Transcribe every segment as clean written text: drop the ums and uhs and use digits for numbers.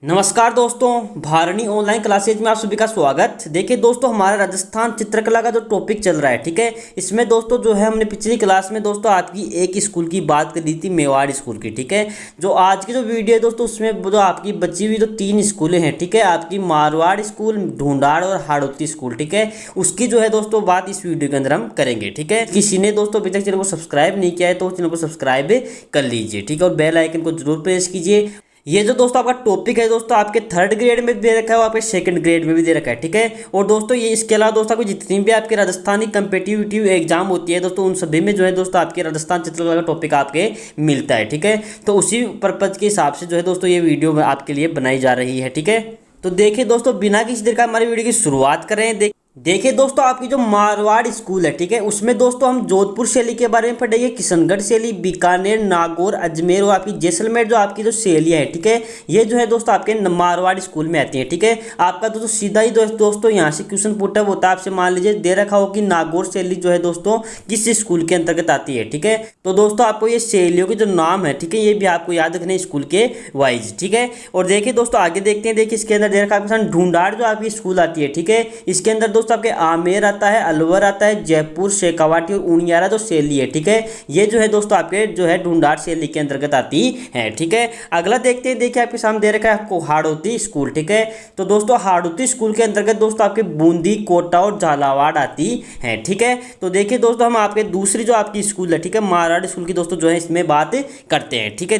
नमस्कार दोस्तों, Bharani online classes में आप सभी का स्वागत। देखिए दोस्तों, हमारा राजस्थान चित्रकला का जो टॉपिक चल रहा है, ठीक है, इसमें दोस्तों जो है हमने पिछली क्लास में दोस्तों आपकी एक स्कूल की बात करी थी, मेवाड़ स्कूल की। ठीक है, जो आज की जो वीडियो है दोस्तों, उसमें जो आपकी बची हुई जो 3 स्कूलें हैं, ठीक है, आपकी मारवाड़ स्कूल, ढूंढाड़ और हाड़ौती स्कूल, ठीक है, उसकी जो है दोस्तों बात इस वीडियो के अंदर हम करेंगे। ठीक है, किसी ने दोस्तों अभी तक चैनल को सब्सक्राइब नहीं किया है तो चैनल को सब्सक्राइब कर लीजिए, ठीक है, और बेल आइकन को जरूर प्रेस कीजिए। ये जो दोस्तों आपका टॉपिक है दोस्तों, आपके 3rd ग्रेड में भी दे रखा है और आपके 2nd ग्रेड में भी दे रखा है। ठीक है, और दोस्तों ये इसके अलावा दोस्तों आपको जितनी भी आपके राजस्थानी कंपिटिटिव एग्जाम होती है दोस्तों, उन सभी में जो है दोस्तों आपके राजस्थान चित्रकला का टॉपिक आपके मिलता है। ठीक है, तो उसी पर्पज के हिसाब से जो है दोस्तों ये वीडियो आपके लिए बनाई जा रही है। ठीक है, तो देखिए दोस्तों, बिना किसी देर का हमारी वीडियो की शुरुआत करें। देखिए दोस्तों, आपकी जो मारवाड़ स्कूल है, ठीक है, उसमें दोस्तों हम जोधपुर शैली के बारे में पढ़ेंगे, किशनगढ़ शैली, बीकानेर, नागौर, अजमेर और आपकी जैसलमेर जो आपकी जो शैलियाँ है, ठीक है, ये जो है दोस्तों आपके मारवाड़ स्कूल में आती है। ठीक है, आपका दोस्तों सीधा ही दोस्तों यहाँ से क्वेश्चन पुटअप होता है। आपसे मान लीजिए दे रखा हो कि नागौर शैली जो है दोस्तों किस स्कूल के अंतर्गत आती है। ठीक है, तो दोस्तों आपको ये शैलियों के जो नाम है, ठीक है, ये भी आपको याद रखने स्कूल के वाइज। ठीक है, और देखिए दोस्तों आगे देखते हैं। देखिए इसके अंदर दे रखा है ढूंढाड़ जो आपकी स्कूल आती है। ठीक है, इसके अंदर दोस्तों आपके आमेर आता है, अलवर आता है, जयपुर, शेखावाटी और उनियारा जो शैली है, ठीक है, ये जो है दोस्तों आपके जो है ढूंढाड़ शैली के अंतर्गत आती है। ठीक है, अगला देखते हैं। देखिए आपके सामने दे रखा है आपको हाड़ौती स्कूल। ठीक है, तो दोस्तों हाड़ौती स्कूल के अंतर्गत दोस्तों आपके बूंदी, कोटा और झालावाड़ आती है। ठीक है, तो देखिए दोस्तों हम आपके दूसरी जो आपकी स्कूल है, ठीक है, मारवाड़ स्कूल की दोस्तों जो है इसमें बात करते हैं। ठीक है,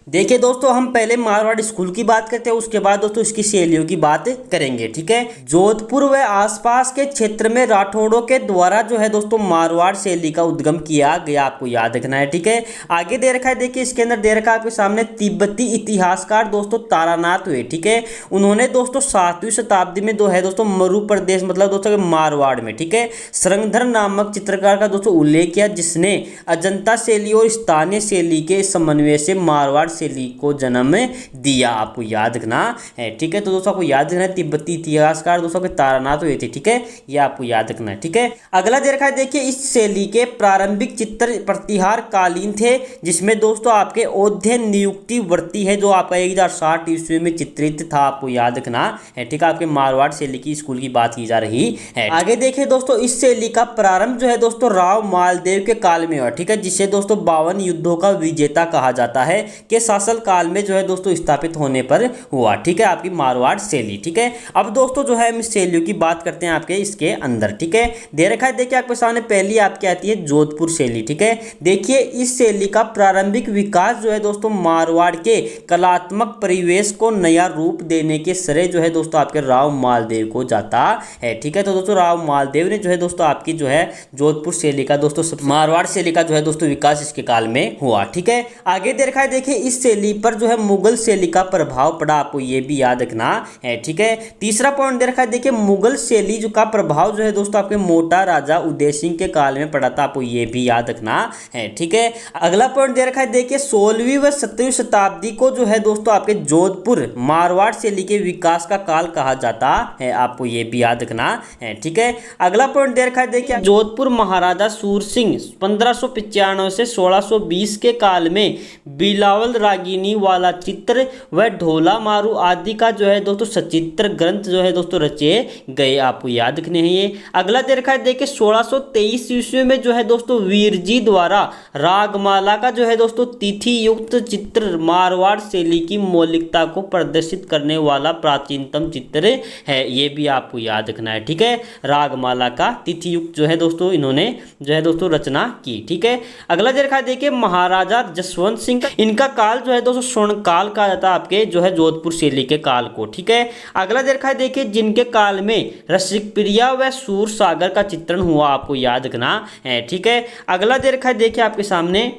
देखिए दोस्तों, हम पहले मारवाड़ स्कूल की बात करते हैं, उसके बाद दोस्तों इसकी शैलियों की बात करेंगे। ठीक है, जोधपुर व आसपास के क्षेत्र में राठौड़ों के द्वारा जो है दोस्तों मारवाड़ शैली का उद्गम किया गया, आपको याद रखना है। ठीक है, आगे दे रखा है। देखिए इसके अंदर दे रखा है आपके सामने तिब्बती इतिहासकार दोस्तों तारानाथ हुए। ठीक है, उन्होंने दोस्तों 7वीं शताब्दी में जो है दोस्तों मरु प्रदेश मतलब दोस्तों मारवाड़ में, ठीक है, श्रृंगधर नामक चित्रकार का दोस्तों उल्लेख किया, जिसने अजंता शैली और स्थानीय शैली के समन्वय से मारवाड़ शैली को जन्म दिया, आपको याद रखना है। ठीक है, तो दोस्तों आपको याद रखना है तिब्बती इतिहासकार दोस्तों के तारानाथ हुए थे। ठीक है, ये आपको याद रखना है। ठीक है, अगला दे रखा है। देखिए इस शैली के प्रारंभिक चित्र प्रतिहार कालीन थे, जिसमें दोस्तों आपके औध्य नियुक्ति वर्ती है जो आपका 1060 ईस्वी में चित्रित था, आपको याद रखना है। ठीक है, आपके मारवाड़ शैली की स्कूल की बात की जा रही है। आगे देखिए दोस्तों, इस शैली का प्रारंभ जो है दोस्तों राव मालदेव के काल में हुआ। ठीक है, जिसे दोस्तों 52 युद्धों का विजेता कहा जाता है के शासन काल में जो है दोस्तों स्थापित होने पर हुआ। ठीक है, आपकी मारवाड़ शैली। ठीक है, अब दोस्तों जो है हम इस शैलियों की बात करते हैं आपके इसके अंदर। ठीक है, दे रखा है। देखिए आपके सामने पहली आपकी आती है जोधपुर शैली। ठीक है, देखिए इस शैली का प्रारंभिक विकास जो है दोस्तों मारवाड़ के कलात्मक परिवेश को नया रूप देने के श्रेय जो है दोस्तों आपके राव मालदेव को जाता है। ठीक है, तो दोस्तों राव मालदेव ने जो है दोस्तों आपकी जो है जोधपुर शैली का दोस्तों मारवाड़ शैली का जो है दोस्तों विकास इसके काल में हुआ। ठीक है, आगे दे रखा है। देखिए इस शैली पर जो है मुगल शैली का प्रभाव पड़ा, आपको ये भी याद रखना है। ठीक है, तीसरा पॉइंट दे रखा है। देखिए मुगल शैली जो का प्रभाव जो है दोस्तों आपके मोटा राजा उदय सिंह के काल में पड़ा था, आपको ये भी याद रखना है। ठीक है, अगला पॉइंट दे रखा है। देखिए 16वीं व 17वीं शताब्दी को जो है दोस्तों आपके जोधपुर मारवाड़ शैली के विकास का काल कहा जाता है, आपको ये भी याद रखना है। ठीक है, अगला पॉइंट दे रखा है। देखिए जोधपुर महाराजा सूर सिंह 1595 से 1620 के काल में बिलावल रागिनी वाला चित्र व ढोला मारू आदि का जो है दोस्तों सचित्र ग्रंथ जो है दोस्तों रचे गए, आपको याद रखने हैं ये। अगला दे रखा है। देखिए 1623 ईस्वी में जो है दोस्तों वीर जी द्वारा रागमाला का जो है दोस्तों तिथि युक्त चित्र मारवाड़ शैली की मौलिकता को प्रदर्शित करने वाला प्राचीनतम चित्र है, ये भी आपको याद रखना है। ठीक है, रागमाला का तिथि युक्त जो है दोस्तों इन्होंने जो है दोस्तों रचना की। ठीक है, अगला दे रखा है। देखिए महाराजा जसवंत सिंह का इनका काल जो है दोस्तों स्वर्ण काल कहा जाता है आपके जो है जोधपुर शैली के काल को। ठीक है, अगला देखा है। देखिए जिनके काल में रसिक प्रिया व सूर सागर का चित्रण हुआ, आपको याद रखना है। ठीक है, अगला देखा है। देखिए आपके सामने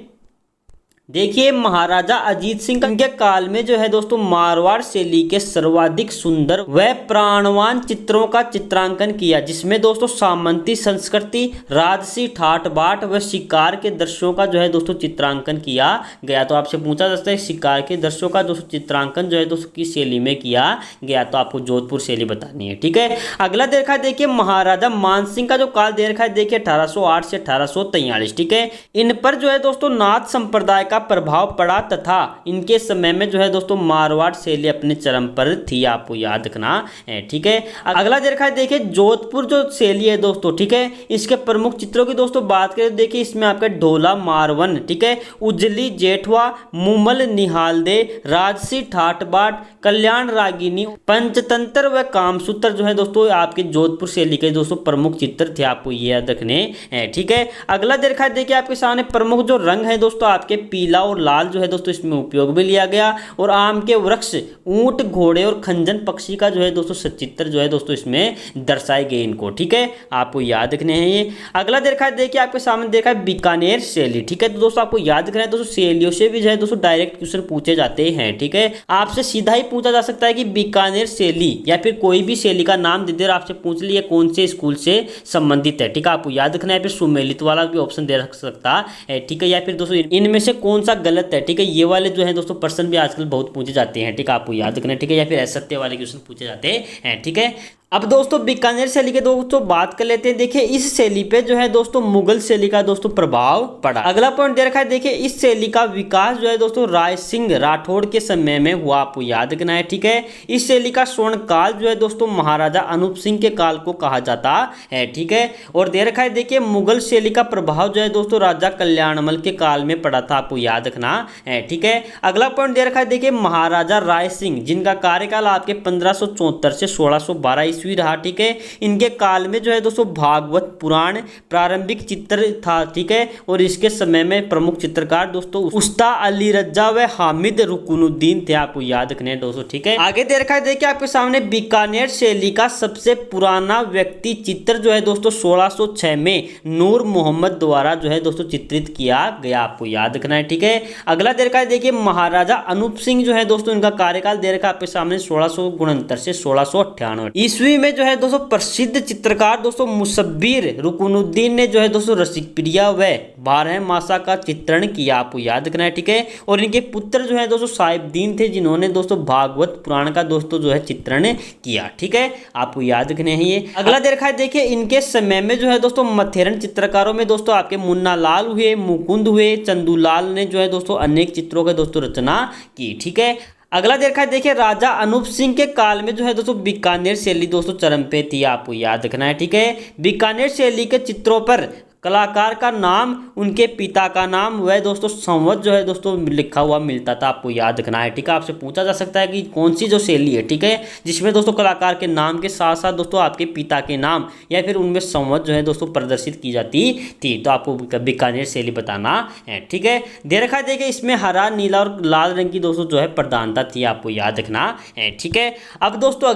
देखिए महाराजा अजीत सिंह के काल में जो है दोस्तों मारवाड़ शैली के सर्वाधिक सुंदर व प्राणवान चित्रों का चित्रांकन किया, जिसमें दोस्तों सामंती संस्कृति, राजसी ठाट बाट व शिकार के दृश्यों का जो है दोस्तों चित्रांकन किया गया। तो आपसे पूछा जा सकता है शिकार के दृश्यों का दोस्तों चित्रांकन जो है दोस्तों किस शैली में किया गया, तो आपको जोधपुर शैली बतानी है। ठीक है, अगला देखा है। देखिए महाराजा मानसिंह का जो काल दे रखा है, देखिए 1808 से 1843। ठीक है, इन पर जो है दोस्तों नाथ संप्रदाय का प्रभाव पड़ा तथा इनके समय में जो है दोस्तों मारवाड़ शैली अपने चरम पर थी, आपको याद रखना है। ठीक है, अगला देखा है देखिए जोधपुर जो शैली है दोस्तों, ठीक है, इसके प्रमुख चित्रों की दोस्तों बात करें देखिए इसमें आपका ढोला मारवन, ठीक है, उजली जेठवा, मुमल निहालदे, राजसी ठाट बाट, कल्याण रागिनी, पंचतंत्र व कामसूत्र जो है दोस्तों आपके जोधपुर शैली के दोस्तों प्रमुख चित्र थे, आपको ये याद रखने हैं। ठीक है, अगला देखा है देखिए आपके सामने प्रमुख जो रंग है दोस्तों आपके पीला और लाल जो है दोस्तों इसमें उपयोग में लिया गया, और आम के वृक्ष, ऊंट, घोड़े और खंजन पक्षी का जो है दोस्तों सचित्र जो है दोस्तों इसमें दर्शाए गए इनको। ठीक है, आपको याद रखने हैं ये। अगला देखा है देखिए आपके सामने देखा है बीकानेर शैली। ठीक है, तो दोस्तों आपको याद रखना है दोस्तों शैलियों से भी जो है दोस्तों डायरेक्ट क्वेश्चन पूछे जाते हैं। ठीक है, आपसे सीधा ही पूछा जा सकता है कि बीकानेर शैली या फिर कोई भी शैली का नाम दे दे और आपसे पूछ लिया कौन से स्कूल से संबंधित है। ठीक है, आपको याद रखना है, फिर सुमेलित वाला भी ऑप्शन दे रख सकता है। ठीक है, या फिर दोस्तों इनमें से कौन सा गलत है। ठीक है, ये वाले जो है दोस्तों प्रश्न भी आजकल बहुत पूछे जाते हैं। ठीक है, आपको याद रखना है। ठीक है, या फिर असत्य वाले क्वेश्चन पूछे जाते हैं। ठीक है, अब दोस्तों बीकानेर शैली के दोस्तों बात कर लेते हैं। देखिए इस शैली पे जो है दोस्तों मुगल शैली का दोस्तों प्रभाव पड़ा। अगला पॉइंट दे रखा है देखिए इस शैली का विकास जो है दोस्तों राय सिंह राठौड़ के समय में हुआ, आपको याद रखना है। ठीक है, इस शैली का स्वर्ण काल जो है दोस्तों महाराजा अनूप सिंह के काल को कहा जाता है। ठीक है, और दे रखा है देखिए मुगल शैली का प्रभाव जो है दोस्तों राजा कल्याणमल के काल में पड़ा था, आपको याद रखना है। ठीक है, अगला पॉइंट दे रखा है देखिए महाराजा राय सिंह जिनका कार्यकाल आपके 1574 से 1612 ईस्वी रहा। ठीक है, इनके काल में जो है दोस्तों भागवत पुराण प्रारंभिक चित्र था। ठीक है, और इसके समय में प्रमुख चित्रकार दोस्तों उस्ता अली रजा व हामिद रुकनुद्दीन थे, आपको याद रखने हैं दोस्तों। ठीक है, आगे दे रखा है देखिए आपके सामने बीकानेर शैली का सबसे पुराना व्यक्ति चित्र जो है दोस्तों 1606 में नूर मोहम्मद द्वारा जो है दोस्तों चित्रित किया गया, आपको याद रखना है। ठीक है, अगला दे रखा है देखिए महाराजा अनूप सिंह जो है दोस्तों इनका कार्यकाल दे रखा है आपके सामने 1669 से 1698 ईस्वी में जो है दोस्तों प्रसिद्ध चित्रकार दोस्तों मुसब्बिर रुकनुद्दीन ने जो है दोस्तों रसिकप्रिया व 12 मासा का चित्रण किया, आपको याद रखना है। ठीक है, और इनके पुत्र जो है दोस्तों साहिबदीन थे जिन्होंने दोस्तों भागवत पुराण का दोस्तों जो है चित्रण किया। ठीक है, आपको याद रखने हैं ये। अगला दे रखा है देखिए इनके समय में जो है दोस्तों मथेरन चित्रकारों में दोस्तों आपके मुन्ना लाल हुए, मुकुंद हुए, चंदूलाल ने जो है दोस्तों अनेक चित्रों की दोस्तों रचना की। ठीक है, अगला देखा है देखिए राजा अनूप सिंह के काल में जो है दोस्तों बीकानेर शैली दोस्तों चरम पे थी, आपको याद रखना है। ठीक है, बीकानेर शैली के चित्रों पर कलाकार का नाम, उनके पिता का नाम वह दोस्तों संवत जो है दोस्तों लिखा हुआ मिलता था, आपको याद रखना है। ठीक है, आपसे पूछा जा सकता है कि कौन सी जो शैली है, ठीक है, जिसमें दोस्तों कलाकार के नाम के साथ साथ दोस्तों आपके पिता के नाम या फिर उनमें संवत जो है दोस्तों प्रदर्शित की जाती थी, तो आपको बीकानेर शैली बताना है। ठीक है, दे रखा है देखिए इसमें हरा, नीला और लाल रंग की दोस्तों जो है प्रधानता थी, आपको याद रखना है। ठीक है, अब दोस्तों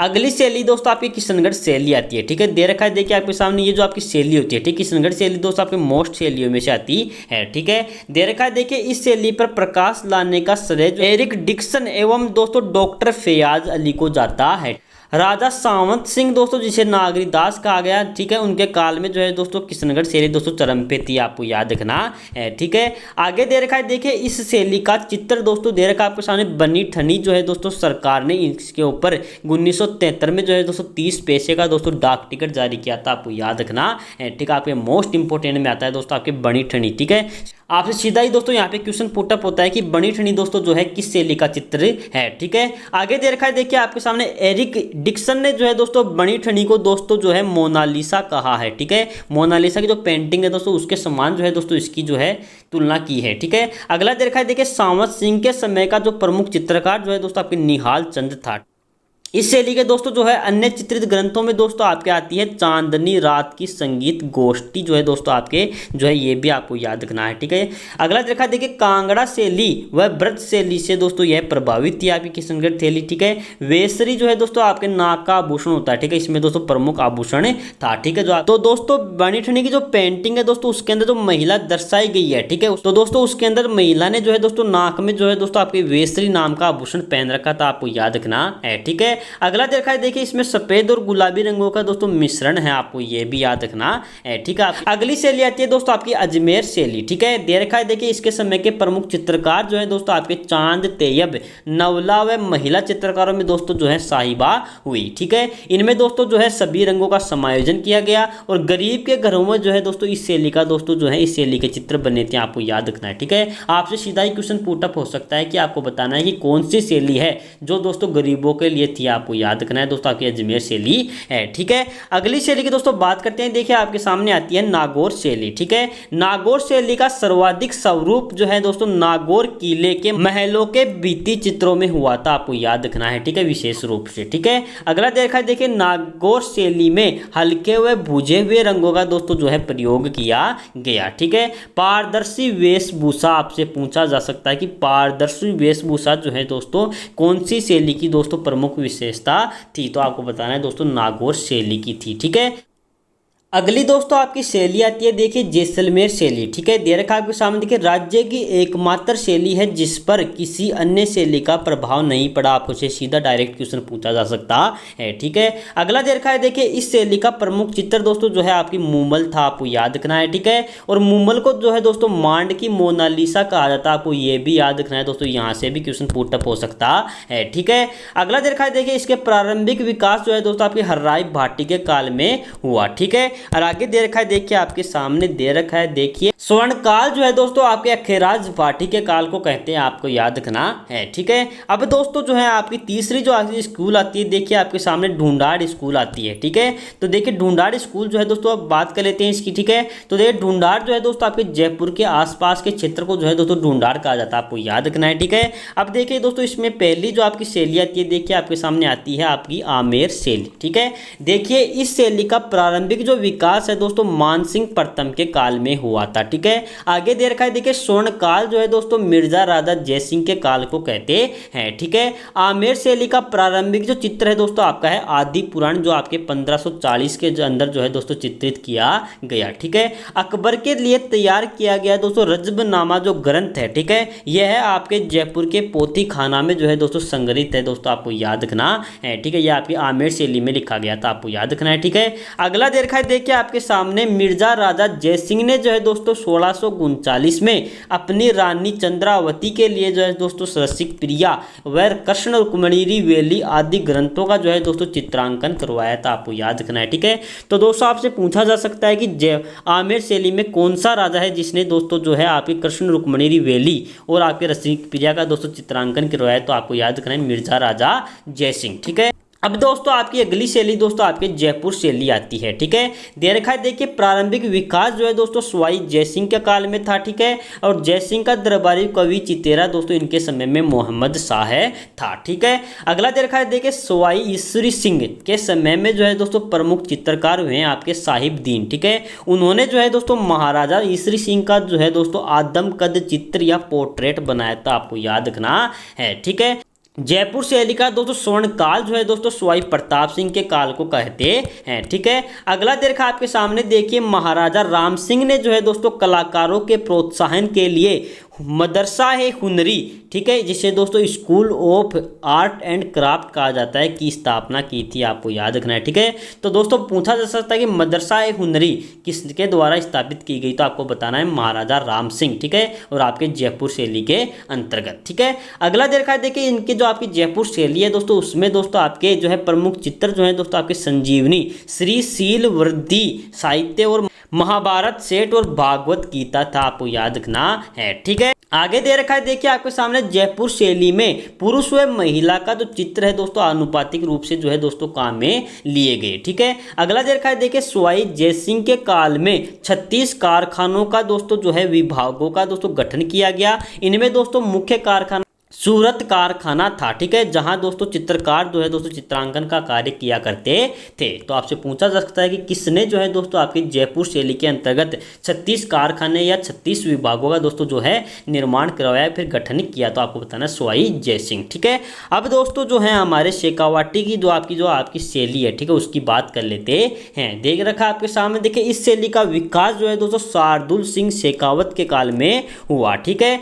अगली शैली दोस्तों आपकी किशनगढ़ शैली आती है। ठीक है, दे रखा है देखिए आपके सामने ये जो आपकी शैली होती है, ठीक, किशनगढ़ शैली दोस्तों आपके मोस्ट शैलियों में से आती है। ठीक है, दे रखा है देखिए इस शैली पर प्रकाश लाने का श्रेय एरिक डिक्सन एवं दोस्तों डॉक्टर फैयाज अली को जाता है। राजा सावंत सिंह दोस्तों जिसे नागरीदास कहा गया, ठीक है, उनके काल में जो है दोस्तों किशनगढ़ शैली दोस्तों चरम पे थी, आपको याद रखना है। ठीक है, आगे दे रखा है देखिए इस शैली का चित्र दोस्तों दे रखा है आपके सामने बनी ठनी जो है दोस्तों सरकार ने इसके ऊपर 1973 में जो है दोस्तों 30 पैसे का दोस्तों डाक टिकट जारी किया था, आपको याद रखना है। ठीक है, आपके मोस्ट इंपोर्टेंट में आता है दोस्तों आपके बनी ठनी। ठीक है, आपसे सीधा ही दोस्तों यहाँ पे क्वेश्चन पुटअप होता है कि बनी ठनी दोस्तों जो है किस शैली का चित्र है। ठीक है, आगे दे रखा है देखिए आपके सामने एरिक डिक्सन ने जो है दोस्तों बनी ठनी को दोस्तों जो है मोनालिसा कहा है। ठीक है, मोनालिसा की जो पेंटिंग है दोस्तों उसके समान जो है दोस्तों इसकी जो है तुलना की है। ठीक है, अगला दे रखा है देखिए सावंत सिंह के समय का जो प्रमुख चित्रकार जो है दोस्तों आपके निहाल चंद था। इस शैली के दोस्तों जो है अन्य चित्रित ग्रंथों में दोस्तों आपके आती है चांदनी रात की संगीत गोष्ठी जो है दोस्तों आपके जो है ये भी आपको याद रखना है। ठीक है, अगला देखा देखिए कांगड़ा शैली व व्रत शैली से दोस्तों यह प्रभावित थी आपकी किशनगढ़ शैली। ठीक है, वेसरी जो है दोस्तों आपके नाक का आभूषण होता है। ठीक है, इसमें दोस्तों प्रमुख आभूषण था। ठीक है, जो तो दोस्तों बनी ठनी की जो पेंटिंग है दोस्तों उसके अंदर जो महिला दर्शाई गई है, ठीक है, तो दोस्तों उसके अंदर महिला ने जो है दोस्तों नाक में जो है दोस्तों आपके वेसरी नाम का आभूषण पहन रखा था, आपको याद रखना है। ठीक है, अगला देखा है देखिए इसमें सफेद और गुलाबी रंगों का दोस्तों मिश्रण है, आपको ये भी याद रखना है, ठीक है। अगली शैली आती है दोस्तों आपकी अजमेर शैली, ठीक है। दे रखा है देखिए इसके समय के प्रमुख चित्रकार जो है दोस्तों आपके चांद तैयब, नवला व महिला चित्रकारों में दोस्तों जो है साहिबा हुई, ठीक है। इनमें दोस्तों जो है सभी रंगों का समायोजन किया गया और गरीब के घरों में जो है दोस्तों इस शैली का दोस्तों जो है इस शैली के चित्र बने थे, आपको याद रखना है, ठीक है। आपसे सीधा ही क्वेश्चन पुटअप हो सकता है कि आपको बताना है कि कौन सी शैली है जो दोस्तों गरीबों के लिए थी, आपको याद रखना है दोस्तों आपकी अजमेर शैली है, ठीक है। अगली शैली की दोस्तों बात करते हैं, देखिए आपके सामने आती है नागौर शैली, ठीक है। नागौर शैली का सर्वाधिक स्वरूप जो है दोस्तों नागौर किले के महलों के भित्ति चित्रों में हुआ था, आपको याद रखना है, ठीक है, विशेष रूप से, ठीक है। अगला देखा देखिए नागौर शैली में हल्के व भुजे हुए रंगों का दोस्तों जो है प्रयोग किया गया, ठीक है। पारदर्शी वेशभूषा आपसे पूछा जा सकता है कि पारदर्शी वेशभूषा जो है दोस्तों कौन सी शैली की दोस्तों प्रमुख विशेषता थी, तो आपको बताना है दोस्तों नागौर शैली की थी, ठीक है। अगली दोस्तों आपकी शैली आती है देखिए जैसलमेर शैली, ठीक है। दे रखा आपके सामने देखिए राज्य की एकमात्र शैली है जिस पर किसी अन्य शैली का प्रभाव नहीं पड़ा, आपको से सीधा डायरेक्ट क्वेश्चन पूछा जा सकता है, ठीक है। अगला दे रखा है देखिए इस शैली का प्रमुख चित्र दोस्तों जो है आपकी मूमल था, आपको याद रखना है, ठीक है। और मूमल को जो है दोस्तों मांड की मोनालिसा कहा जाता है, आपको ये भी याद रखना है दोस्तों, यहाँ से भी क्वेश्चन पुटअप हो सकता है, ठीक है। अगला दे रखा है देखिए इसके प्रारंभिक विकास जो है दोस्तों आपकी हर्राई भाटी के काल में हुआ, ठीक है। और आगे दे रखा है देखिए आपके सामने दे रखा है देखिए स्वर्ण काल जो है दोस्तों आपके अखेराज भाटी के काल को कहते हैं, आपको याद रखना है, ठीक है। अब दोस्तों जो है आपकी तीसरी जो आपकी स्कूल आती है देखिए आपके सामने ढूंढाड़ स्कूल आती है, ठीक है। तो देखिए ढूंढाड़ स्कूल जो है दोस्तों अब बात कर लेते हैं इसकी, ठीक है। तो देखिए ढूंढाड़ जो है दोस्तों आपके जयपुर के आसपास के क्षेत्र को जो है दोस्तों ढूंढाड़ कहा जाता है, आपको याद रखना है, ठीक है। अब देखिए दोस्तों इसमें पहली जो आपकी शैली आती है देखिए आपके सामने आती है आपकी आमेर शैली, ठीक है। देखिए इस शैली का प्रारंभिक जो विकास है दोस्तों मानसिंह प्रथम के काल में हुआ था, ठीक है। आगे दे रखा है देखिए स्वर्ण काल जो है दोस्तों मिर्जा राजा जयसिंह के काल को कहते हैं, ठीक है। आमेर शैली का प्रारंभिक जो चित्र है दोस्तों आपका है आदि पुराण जो आपके 1540 के अंदर जो है दोस्तों चित्रित किया गया, ठीक है। अकबर के लिए तैयार किया गया दोस्तों रजबनामा जो ग्रंथ है, ठीक है, यह है आपके जयपुर के पोथी खाना में जो है दोस्तों संग्रहित है, दोस्तों आपको याद रखना है, ठीक है। यह आपकी आमेर शैली में लिखा गया था, आपको याद रखना है, ठीक है। अगला दे रखा है देखिए आपके सामने मिर्जा राजा जयसिंह ने जो है दोस्तों 1639 में अपनी रानी चंद्रावती के लिए जो है दोस्तों रसिक प्रिया व कृष्ण रुक्मिणी वेली आदि ग्रंथों का जो है दोस्तों चित्रांकन करवाया था, आपको याद रखना है, ठीक है। तो दोस्तों आपसे पूछा जा सकता है कि आमेर शैली में कौन सा राजा है जिसने दोस्तों जो है आपके कृष्ण रुक्मिणी वेली और आपके रसिक प्रिया का दोस्तों चित्रांकन करवाया, तो आपको याद रखना है मिर्जा राजा जयसिंह, ठीक है। अब दोस्तों आपकी अगली शैली दोस्तों आपके जयपुर शैली आती है, ठीक है। दे रखा है देखिए प्रारंभिक विकास जो है दोस्तों स्वाई जयसिंह के काल में था, ठीक है। और जयसिंह का दरबारी कवि चितेरा दोस्तों इनके समय में मोहम्मद शाह था, ठीक है। अगला दे रखा है देखिए स्वाई ईश्वरी सिंह के समय में जो है दोस्तों प्रमुख चित्रकार हुए हैं आपके साहिब दीन, ठीक है। उन्होंने जो है दोस्तों महाराजा ईश्वरी सिंह का जो है दोस्तों आदम कद चित्र या पोर्ट्रेट बनाया था, आपको याद रखना है, ठीक है। जयपुर शैली का दोस्तों स्वर्ण काल जो है दोस्तों स्वाई प्रताप सिंह के काल को कहते हैं, ठीक है। अगला दे रखा आपके सामने देखिए महाराजा राम सिंह ने जो है दोस्तों कलाकारों के प्रोत्साहन के लिए मदरसा है हुनरी, ठीक है, जिसे दोस्तों school of art and craft कहा जाता है, की स्थापना की थी, आपको याद रखना है, ठीक है। तो दोस्तों पूछा जा सकता है कि मदरसा है हुनरी किसके द्वारा स्थापित की गई, तो आपको बताना है महाराजा राम सिंह, ठीक है, और आपके जयपुर शैली के अंतर्गत, ठीक है। अगला देखा है देखिए इनके जो आपकी जयपुर शैली है दोस्तों उसमें दोस्तों आपके जो है प्रमुख चित्र जो है दोस्तों आपके संजीवनी, श्री शील वृद्धि साहित्य और महाभारत सेठ और भागवत गीता था, आपको याद रखना है, ठीक है। आगे दे रखा है देखिए आपके सामने जयपुर शैली में पुरुष व महिला का जो चित्र है दोस्तों आनुपातिक रूप से जो है दोस्तों काम में लिए गए, ठीक है। अगला दे रखा है देखिए स्वाई जयसिंह के काल में 36 कारखानों का दोस्तों जो है विभागों का दोस्तों गठन किया गया। इनमें दोस्तों मुख्य कारखाना सूरत कारखाना था, ठीक है, जहां दोस्तों चित्रकार जो है दोस्तों चित्रांकन का कार्य किया करते थे। तो आपसे पूछा जा सकता है कि किसने जो है दोस्तों आपकी जयपुर शैली के अंतर्गत 36 कारखाने या 36 विभागों का दोस्तों जो है निर्माण करवाया फिर गठन किया, तो आपको बताना स्वाई जयसिंह, ठीक है। अब दोस्तों जो है हमारे शेखावाटी की जो आपकी शैली है, ठीक है, उसकी बात कर लेते हैं। देख रखा आपके सामने देखिए इस शैली का विकास जो है दोस्तों शार्दुल सिंह शेखावत के काल में हुआ, ठीक है।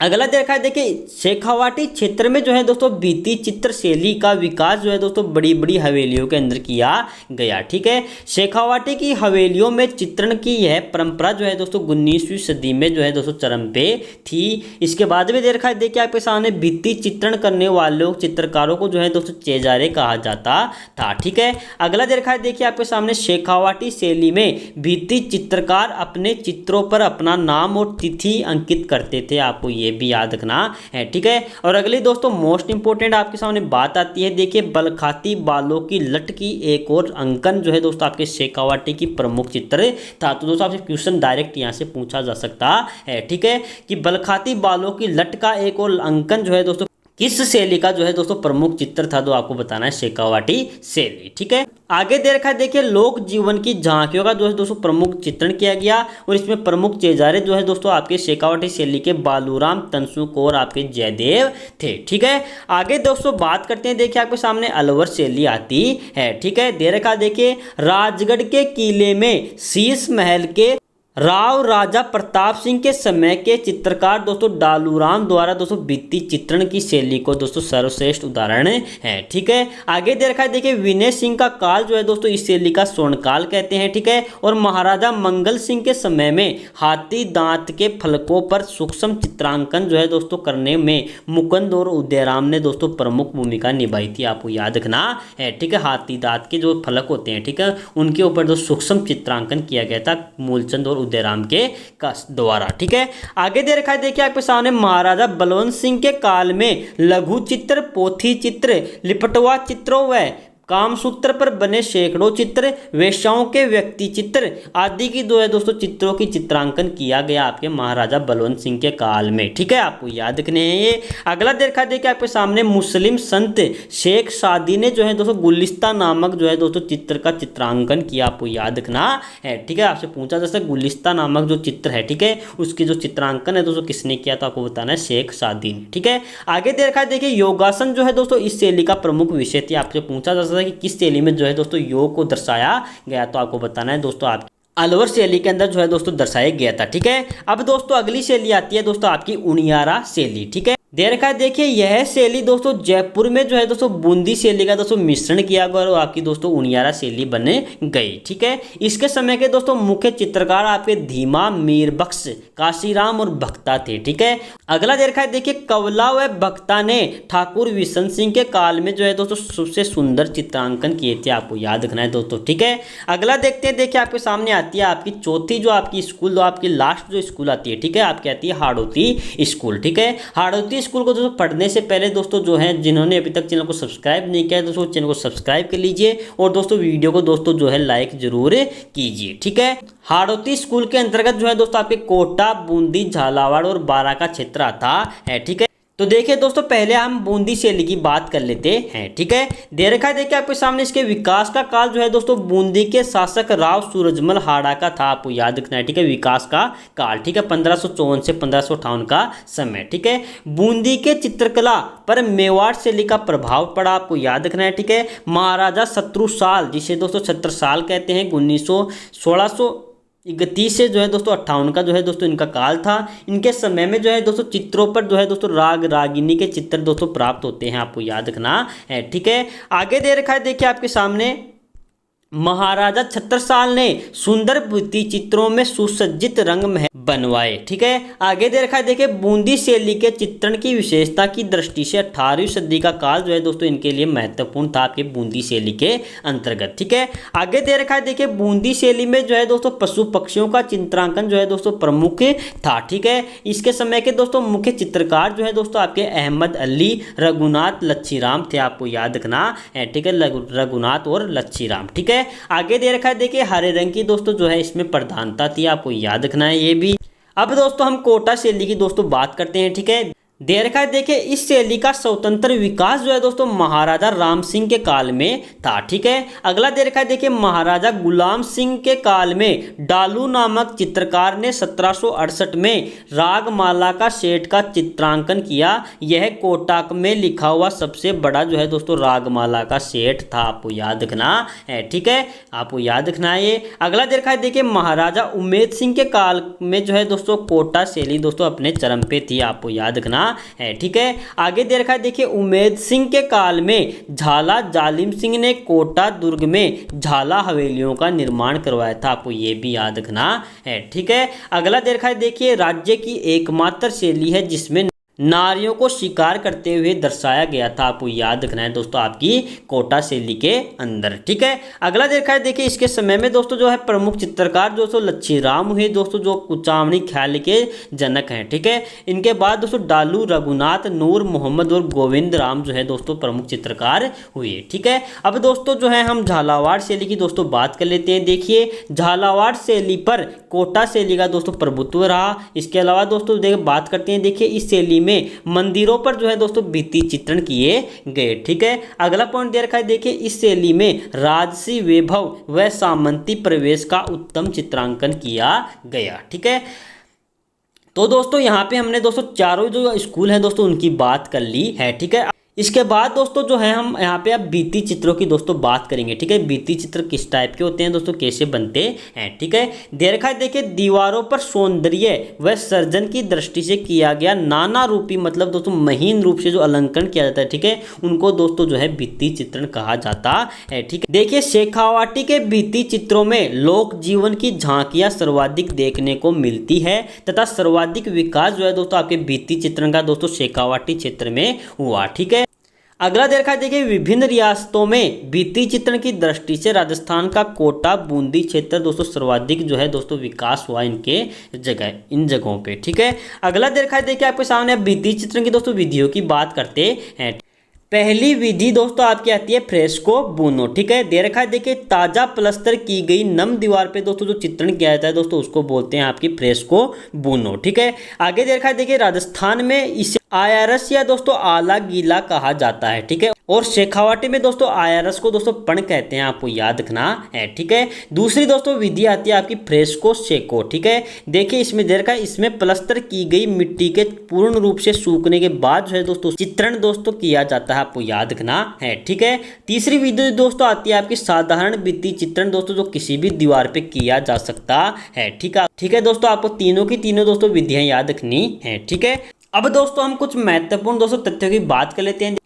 अगला देखा है, देखिए शेखावाटी क्षेत्र में जो है दोस्तों भित्ति चित्र शैली का विकास जो है दोस्तों बड़ी बड़ी हवेलियों के अंदर किया गया। ठीक है, शेखावाटी की हवेलियों में चित्रण की यह परंपरा जो है दोस्तों 19वीं सदी में जो है दोस्तों चरम पे थी। इसके बाद में देखा है, देखिए आपके सामने भित्ति चित्रण करने वालों चित्रकारों को जो है दोस्तों चेजारे कहा जाता था। ठीक है, अगला देखा है, देखिए आपके सामने शेखावाटी शैली में भित्ति चित्रकार अपने चित्रों पर अपना नाम और तिथि अंकित करते थे, आपको ये भी याद रखना है। ठीक है, और अगली दोस्तों मोस्ट इंपोर्टेंट आपके सामने बात आती है, देखिए बलखाती बालों की लट की एक और अंकन जो है दोस्तों आपके शेखावाटी की प्रमुख चित्र था। तो दोस्तों आपसे क्वेश्चन डायरेक्ट यहां से पूछा जा सकता है। ठीक है, कि बलखाती बालों की लट का एक और अंकन जो है दोस्तों किस शैली का जो है दोस्तों प्रमुख चित्र था, तो आपको बताना है शेखावाटी शैली। ठीक है, आगे दे रखा है, देखिए लोक जीवन की झांकियों का जो है दोस्तों प्रमुख चित्रण किया गया और इसमें प्रमुख चेजारे जो है दोस्तों आपके शेखावाटी शैली के बालूराम तनसुख और आपके जयदेव थे। ठीक है, आगे दोस्तों बात करते हैं, देखिए आपके सामने अलवर शैली आती है। ठीक है, दे रखा देखिए राजगढ़ के किले में शीश महल के राव राजा प्रताप सिंह के समय के चित्रकार दोस्तों डालूराम द्वारा दोस्तों भित्ति चित्रण की शैली को दोस्तों सर्वश्रेष्ठ उदाहरण है। ठीक है, आगे दे रखा है, देखिए विनय सिंह का काल जो है दोस्तों इस शैली का स्वर्णकाल कहते हैं। ठीक है, और महाराजा मंगल सिंह के समय में हाथी दांत के फलकों पर सूक्ष्म चित्रांकन जो है दोस्तों करने में मुकुंद और उदयराम ने दोस्तों प्रमुख भूमिका निभाई थी, आपको याद रखना है। ठीक है, हाथी दांत के जो फलक होते हैं, ठीक है, उनके ऊपर जो सूक्ष्म चित्रांकन किया गया था मूलचंद और उदयराम के द्वारा। ठीक है, आगे दे रखा है, देखिए आपके सामने महाराजा बलवंत सिंह के काल में लघु चित्र, पोथी चित्र, लिपटवा चित्रों व कामसूत्र पर बने सैकड़ों चित्र, वेश्याओं के व्यक्ति चित्र आदि की जो है दोस्तों चित्रों की चित्रांकन किया गया आपके महाराजा बलवंत सिंह के काल में। ठीक है, आपको याद रखने हैं ये। अगला देखा देखिए आपके सामने मुस्लिम संत शेख सादी ने जो है दोस्तों गुलिस्ता नामक जो है दोस्तों चित्र का चित्रांकन किया, आपको याद रखना है। ठीक है, आपसे पूछा जैसे गुलिस्ता नामक जो चित्र है, ठीक है, उसकी जो चित्रांकन है दोस्तों किसने किया, तो आपको बताना है शेख सादी ने। ठीक है, आगे देखा देखिए योगासन जो है दोस्तों इस शैली का प्रमुख विषय थी, आपसे पूछा जा सकता कि किस शैली में जो है दोस्तों योग को दर्शाया गया, तो आपको बताना है दोस्तों आप अलवर शैली के अंदर जो है दोस्तों दर्शाया गया था। ठीक है, अब दोस्तों अगली शैली आती है दोस्तों आपकी उनियारा शैली। ठीक है, दे रखा है, देखिए यह शैली दोस्तों जयपुर में जो है दोस्तों बूंदी शैली का दोस्तों मिश्रण किया गया और आपकी दोस्तों उनियारा शैली बन गई। ठीक है, इसके समय के दोस्तों मुख्य चित्रकार आपके धीमा, मीरबख्श, काशीराम और भक्ता थे। ठीक है, अगला दे रखा है, देखिए कवला व भक्ता ने ठाकुर विशन सिंह के काल में जो है दोस्तों सबसे सुंदर चित्रांकन किए थे, आपको याद रखना है दोस्तों। ठीक है, अगला देखते हैं, देखिए आपके सामने आती है आपकी चौथी जो आपकी स्कूल, जो आपकी लास्ट जो स्कूल आती है, ठीक है, आपकी आती है हाड़ौती स्कूल। ठीक है, हाड़ौती स्कूल को दोस्तों पढ़ने से पहले दोस्तों जो है जिन्होंने अभी तक चैनल को सब्सक्राइब नहीं किया है दोस्तों चैनल को सब्सक्राइब कर लीजिए और दोस्तों वीडियो को दोस्तों जो है लाइक जरूर कीजिए। ठीक है, हाड़ौती स्कूल के अंतर्गत जो है दोस्तों आपके कोटा, बूंदी, झालावाड़ और बारा का क्षेत्र आता है। ठीक है, तो देखिए दोस्तों पहले हम बूंदी शैली की बात कर लेते हैं। ठीक है, दे रखा है, देखिए आपके सामने इसके विकास का काल जो है दोस्तों बूंदी के शासक राव सूरजमल हाड़ा का था, आपको याद रखना है। ठीक है, विकास का काल, ठीक है, 1554 से 1558 का समय। ठीक है, बूंदी के चित्रकला पर मेवाड़ शैली का प्रभाव पड़ा, आपको याद रखना है। ठीक है, महाराजा शत्रुसाल जिसे दोस्तों छत्रसाल कहते हैं 1631 से जो है दोस्तों 58 का जो है दोस्तों इनका काल था। इनके समय में जो है दोस्तों चित्रों पर जो है दोस्तों राग रागिनी के चित्र दोस्तों प्राप्त होते हैं, आपको याद रखना है। ठीक है, आगे दे रखा है, देखिए आपके सामने महाराजा छत्रसाल ने सुंदर भित्ति चित्रों में सुसज्जित रंग महल बनवाए। ठीक है, आगे दे रखा है, देखिए बूंदी शैली के चित्रण की विशेषता की दृष्टि से 18वीं सदी का काल जो है दोस्तों इनके लिए महत्वपूर्ण था आपके बूंदी शैली के अंतर्गत। ठीक है, आगे दे रखा है, देखिए बूंदी शैली में जो है दोस्तों पशु पक्षियों का चित्रांकन जो है दोस्तों प्रमुख था। ठीक है, इसके समय के दोस्तों मुख्य चित्रकार जो है दोस्तों आपके अहमद अली, रघुनाथ, लच्छीराम थे, आपको याद रखना है। ठीक है, रघुनाथ और लच्छीराम। ठीक है, आगे दे रखा है, देखिए हरे रंग की दोस्तों जो है इसमें प्रधानता थी, आपको याद रखना है ये भी। अब दोस्तों हम कोटा शैली की दोस्तों बात करते हैं। ठीक है, दे रखा है देखिए, इस शैली का स्वतंत्र विकास जो है दोस्तों महाराजा राम सिंह के काल में था। ठीक है, अगला दे रखा है देखिए, महाराजा गुलाम सिंह के काल में डालू नामक चित्रकार ने 1768 में रागमाला का सेट का चित्रांकन किया। यह कोटाक में लिखा हुआ सबसे बड़ा जो है दोस्तों रागमाला का सेट था, आपको याद रखना है। ठीक है, आपको याद रखना है ये। अगला दे रखा है देखिए, महाराजा उमेद सिंह के काल में जो है दोस्तों कोटा शैली दोस्तों अपने चरम पे थी, आपको याद रखना है। ठीक है, आगे दे रखा है देखिए, उमेद सिंह के काल में झाला जालिम सिंह ने कोटा दुर्ग में झाला हवेलियों का निर्माण करवाया था, आपको ये भी याद रखना है। ठीक है, अगला दे रखा है देखिए, राज्य की एकमात्र शैली है जिसमें नारियों को शिकार करते हुए दर्शाया गया था, आपको याद रखना है दोस्तों आपकी कोटा शैली के अंदर। ठीक है, अगला देखा है देखिए, इसके समय में दोस्तों जो है प्रमुख चित्रकार दोस्तों लच्छी राम हुए दोस्तों, जो कुचामणी ख्याल के जनक हैं। ठीक है, इनके बाद दोस्तों डालू, रघुनाथ, नूर मोहम्मद और गोविंद राम जो है दोस्तों प्रमुख चित्रकार हुए। ठीक है, अब दोस्तों जो है हम झालावाड़ शैली की दोस्तों बात कर लेते हैं। देखिए, झालावाड़ शैली पर कोटा शैली का दोस्तों प्रभुत्व रहा। इसके अलावा दोस्तों बात करते हैं, देखिए इस शैली में मंदिरों पर जो है दोस्तों भित्ति चित्रण किए गए। ठीक है, अगला पॉइंट दे रखा है देखिए, इस शैली में राजसी वैभव व सामंती प्रवेश का उत्तम चित्रांकन किया गया। ठीक है, तो दोस्तों यहाँ पे हमने दोस्तों चारों जो स्कूल हैं दोस्तों उनकी बात कर ली है। ठीक है, इसके बाद दोस्तों जो है हम यहाँ पे अब भित्ति चित्रों की दोस्तों बात करेंगे। ठीक है, भित्ति चित्र किस टाइप के होते हैं दोस्तों, कैसे बनते हैं। ठीक है, दे रखा है देखिए, दीवारों पर सौंदर्य व सर्जन की दृष्टि से किया गया नाना रूपी मतलब दोस्तों महीन रूप से जो अलंकरण किया जाता है, ठीक है, उनको दोस्तों जो है भित्ति चित्रण कहा जाता है। ठीक है, देखिए शेखावाटी के भित्ति चित्रों में लोक जीवन की झांकियां सर्वाधिक देखने को मिलती है तथा सर्वाधिक विकास जो है दोस्तों आपके भित्ति चित्रण का दोस्तों शेखावाटी क्षेत्र में हुआ। ठीक है, अगला दे रखा है देखिए, विभिन्न रियासतों में भित्ति चित्रण की दृष्टि से राजस्थान का कोटा बूंदी क्षेत्र दोस्तों सर्वाधिक जो है दोस्तों विकास हुआ इनके इन जगहों पे। ठीक है, अगला दे रखा है देखिए, आपके सामने भित्ति चित्रण की दोस्तों विधियों की बात करते हैं। पहली विधि दोस्तों आपकी आती है फ्रेस्को बुनो। ठीक है, दे रखा है देखिए, ताजा प्लस्तर की गई नम दीवार पे दोस्तों जो चित्रण किया जाता है दोस्तों उसको बोलते हैं आपकी फ्रेस्को बुनो। ठीक है, आगे दे रखा है देखिए, राजस्थान में इसे आयारस या दोस्तों आला गीला कहा जाता है। ठीक है, और शेखावाटी में दोस्तों आयारस को दोस्तों पण कहते हैं, आपको याद रखना है। ठीक है, दूसरी दोस्तों विधि आती है आपकी फ्रेस्को शेको। ठीक है, देखिए इसमें दे रखा है, इसमें प्लस्तर की गई मिट्टी के पूर्ण रूप से सूखने के बाद जो है दोस्तों चित्रण दोस्तों किया जाता है, आपको याद रखना है। ठीक है, तीसरी विधि दोस्तों आती है आपकी साधारण भित्ति चित्रण दोस्तों, जो किसी भी दीवार पे किया जा सकता है। ठीक है दोस्तों, आपको तीनों की तीनों दोस्तों विधियां याद रखनी है। ठीक है, अब दोस्तों हम कुछ महत्वपूर्ण दोस्तों तथ्यों की बात कर लेते हैं।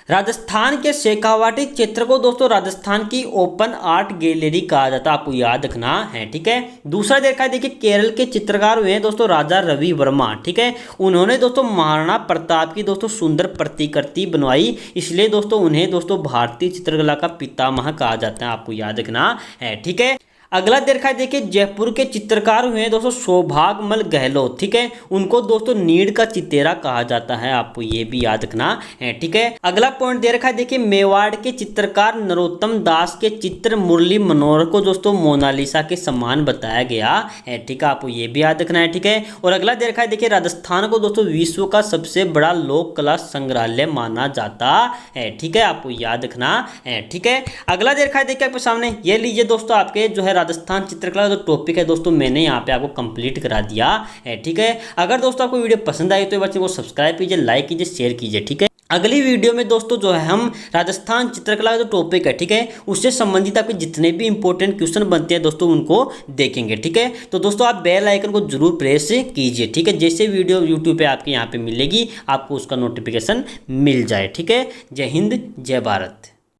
राजस्थान के शेखावाटी क्षेत्र को दोस्तों राजस्थान की ओपन आर्ट गैलरी कहा जाता है, आपको याद रखना है। ठीक है, दूसरा देखा है देखिए, केरल के चित्रकार हुए हैं दोस्तों राजा रवि वर्मा। ठीक है, उन्होंने दोस्तों महाराणा प्रताप की दोस्तों सुंदर प्रतिकृति बनवाई, इसलिए दोस्तों उन्हें दोस्तों भारतीय चित्रकला का पितामह कहा जाता है, आपको याद रखना है। ठीक है, अगला देखा है देखिए, जयपुर के चित्रकार हुए हैं दोस्तों सौभाग्यमल गहलोत। ठीक है, उनको दोस्तों नीड़ का चितेरा कहा जाता है, आपको ये भी याद रखना है। ठीक है, अगला पॉइंट दे रखा है देखिए, मेवाड़ के चित्रकार नरोत्तम दास के चित्र मुरली मनोहर को दोस्तों मोनालिसा के समान बताया गया है। ठीक है, आपको ये भी याद रखना है। ठीक है, और अगला दे रखा है देखिए, राजस्थान को दोस्तों विश्व का सबसे बड़ा लोक कला संग्रहालय माना जाता है। ठीक है, आपको याद रखना है। ठीक है, अगला दे रखा है देखिए आपके सामने, ये लीजिए दोस्तों आपके जो है राजस्थान चित्रकला जो टॉपिक है दोस्तों मैंने यहाँ पे आपको कंप्लीट करा दिया है। ठीक है, अगर दोस्तों आपको वीडियो पसंद आई तो बच्चे को सब्सक्राइब कीजिए, लाइक कीजिए, शेयर कीजिए। ठीक है, अगली वीडियो में दोस्तों जो है हम राजस्थान चित्रकला का जो टॉपिक है, ठीक है, उससे संबंधित आपके जितने भी इंपॉर्टेंट क्वेश्चन बनते हैं दोस्तों उनको देखेंगे। ठीक है, तो दोस्तों आप बेल आइकन को जरूर प्रेस कीजिए। ठीक है, जैसे वीडियो यूट्यूब पे आपके यहाँ पे मिलेगी आपको उसका नोटिफिकेशन मिल जाए। ठीक है, जय हिंद, जय भारत।